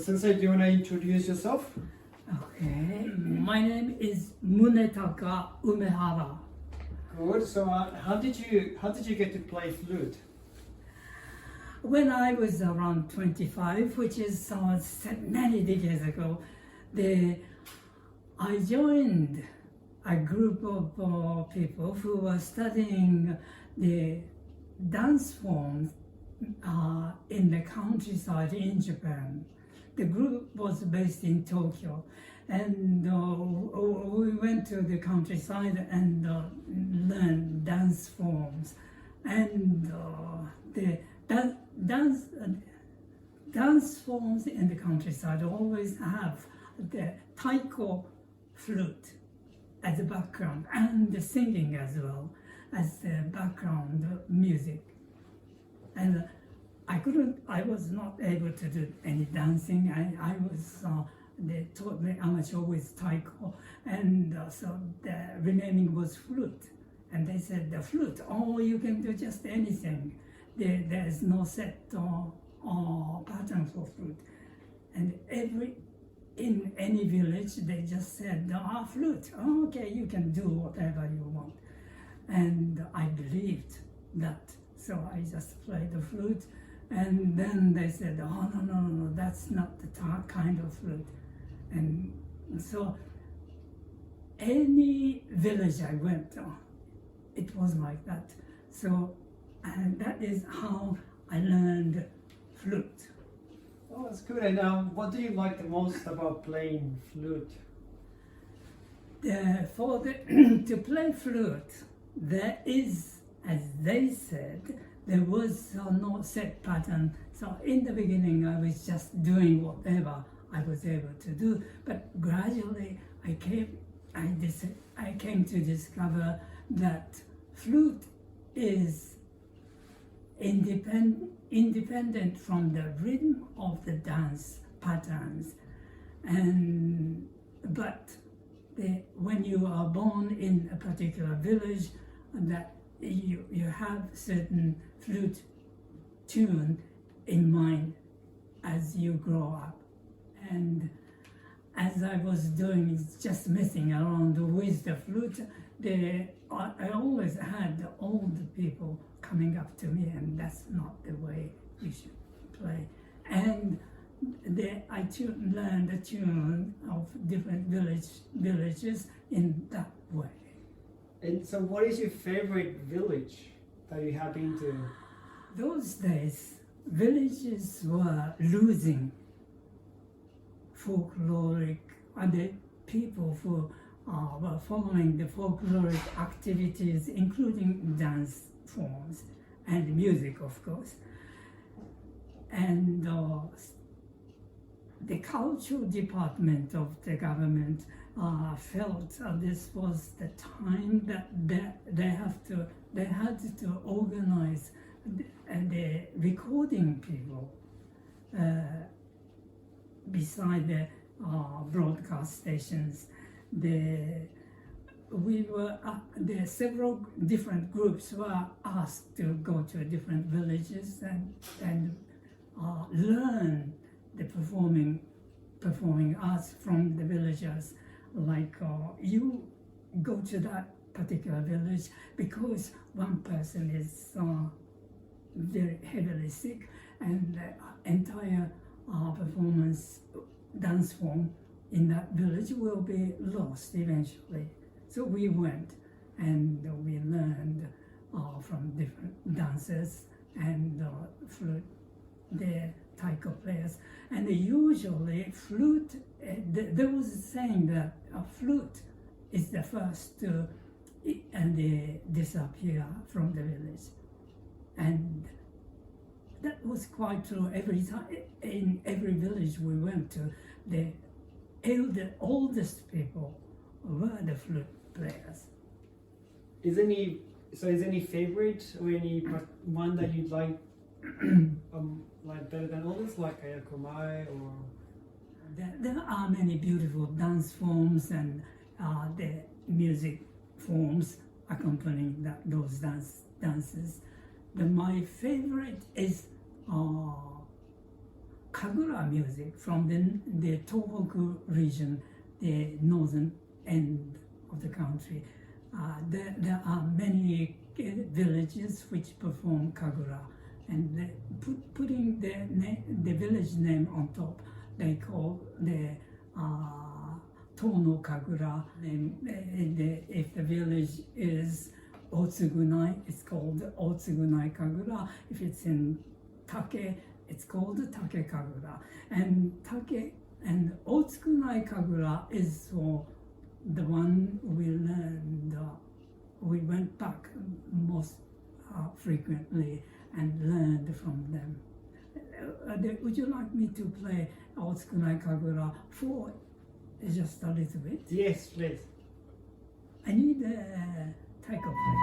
Sensei, do you want to introduce yourself? Okay, my name is Munetaka Umehara. Good. So, how did you get to play flute? When I was around 25, which is many decades ago, I joined a group of people who were studying the dance forms in the countryside in Japan. The group was based in Tokyo, and we went to the countryside and learned dance forms. And the dance forms in the countryside always have the taiko flute as a background, and the singing as well as the background music. And I was not able to do any dancing. I was totally amateur with taiko, and so the remaining was flute. And they said, the flute, oh, you can do just anything. There's no set pattern for flute. And in any village, they just said, flute, oh, okay, you can do whatever you want. And I believed that, so I just played the flute. And then they said, oh, no, that's not the kind of flute. And so any village I went to, it was like that. So, and that is how I learned flute. Oh, that's good. And what do you like the most about playing flute? To play flute, there is, as they said, there was no set pattern. So in the beginning, I was just doing whatever I was able to do. But gradually, I came to discover that flute is independent from the rhythm of the dance patterns. But when you are born in a particular village, that you have certain flute tune in mind as you grow up. And as I was doing, just messing around with the flute, I always had old people coming up to me, and that's not the way you should play. And I learned the tune of different villages in that way. And so, what is your favorite village that you have been to? Those days, villages were losing folkloric, and the people who were following the folkloric activities, including dance forms and music, of course. And the cultural department of the government felt this was the time that they had to organize the recording people beside the broadcast stations. Several different groups were asked to go to different villages and learn the performing arts from the villagers. Like you go to that particular village because one person is very heavily sick, and the entire performance dance form in that village will be lost eventually. So we went and we learned from different dancers and flute, the taiko players. And usually flute, there was a saying that a flute is the first to disappear from the village. And that was quite true every time. In every village we went to, the oldest people were the flute players. Is any favorite or any one that you'd like better than others, like Ayakomai or? There are many beautiful dance forms and the music forms accompanying those dances. But my favorite is Kagura music from the Tohoku region, the northern end of the country. There are many villages which perform Kagura, and putting the village name on top, they call the Tono Kagura. If the village is Otsugunai, it's called Otsugunai Kagura. If it's in Take, it's called Take Kagura. And Take and Otsugunai Kagura is the one we learned. We went back most frequently and learned from them. Would you like me to play Otsugunai Kagura for just a little bit? Yes, please. I need a taiko player.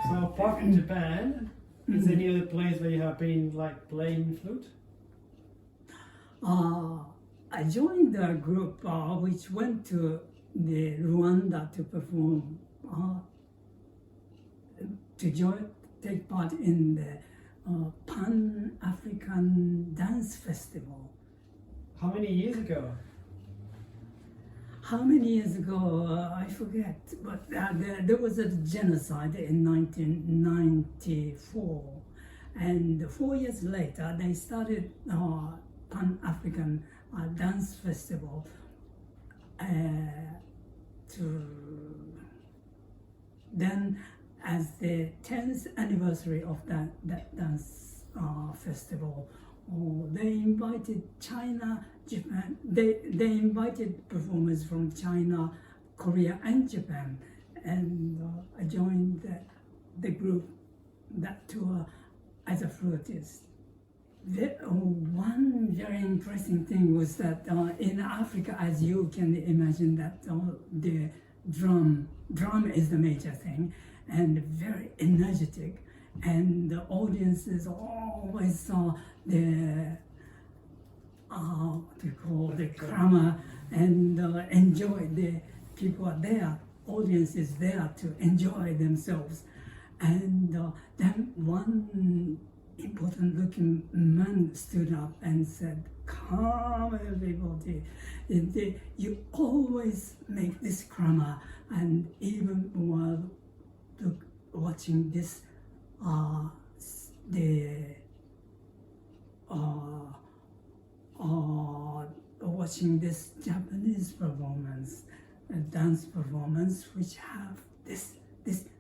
So apart from Japan, is there any other place where you have been like playing flute? I joined a group which went to the Rwanda to perform, take part in the Pan-African Dance Festival. How many years ago? How many years ago? I forget, but there was a genocide in 1994, and 4 years later they started Pan-African Dance Festival then as the 10th anniversary of that dance festival, they invited China, Japan, they invited performers from China, Korea and Japan, and I joined the group, that tour, as a flutist. One very interesting thing was that in Africa, as you can imagine, that the drum is the major thing, and very energetic, and the audiences always saw the what do you call the clamor, and enjoy. The people are there, audience is there to enjoy themselves, and then one important looking man stood up and said, "Come everybody, you always make this clamor, and even while watching this watching this Japanese performance, dance performance, which have this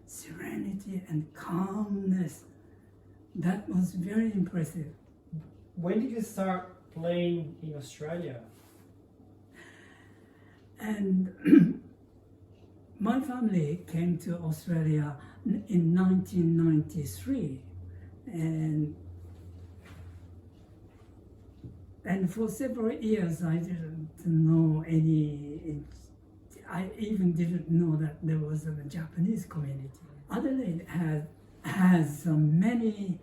serenity and calmness." That was very impressive. When did you start playing in Australia? And my family came to Australia in 1993, and for several years I didn't know I even didn't know that there was a Japanese community. Adelaide has many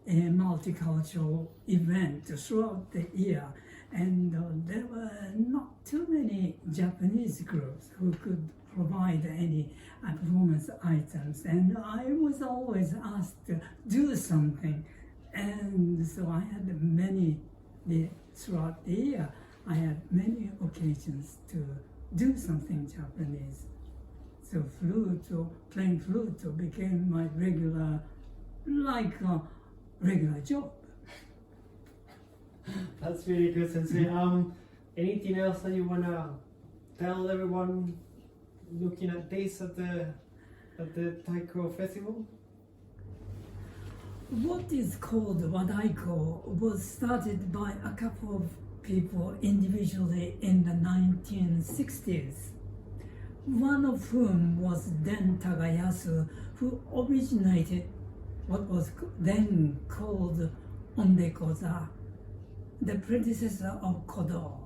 multicultural events throughout the year, and there were not too many Japanese groups who could provide any performance items, and I was always asked to do something, and so I had throughout the year I had many occasions to do something Japanese. So flute or playing flute became my regular job. That's really good, Sensei. Anything else that you wanna tell everyone looking at this at the Taiko Festival? What is called Wadaiko was started by a couple of people individually in the 1960s. One of whom was Den Tagayasu, who originated what was then called Ondekoza, the predecessor of Kodo.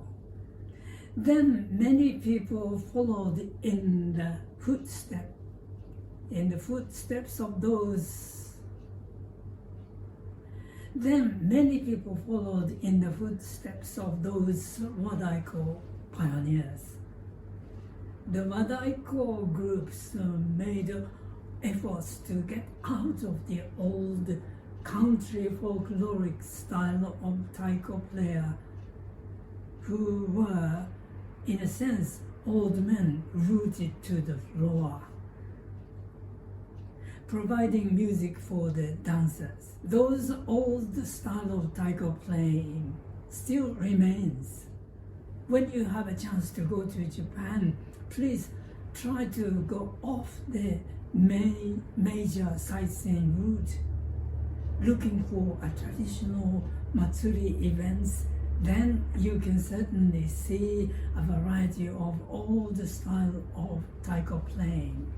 Then many people followed in the footsteps in the footsteps of those. Then many people followed in the footsteps of those Wadaiko pioneers. The Wadaiko groups made efforts to get out of the old country folkloric style of taiko player, who were, in a sense, old men rooted to the floor, providing music for the dancers. Those old style of taiko playing still remains. When you have a chance to go to Japan, please try to go off the major sightseeing route, looking for a traditional matsuri events. Then you can certainly see a variety of all the style of taiko playing.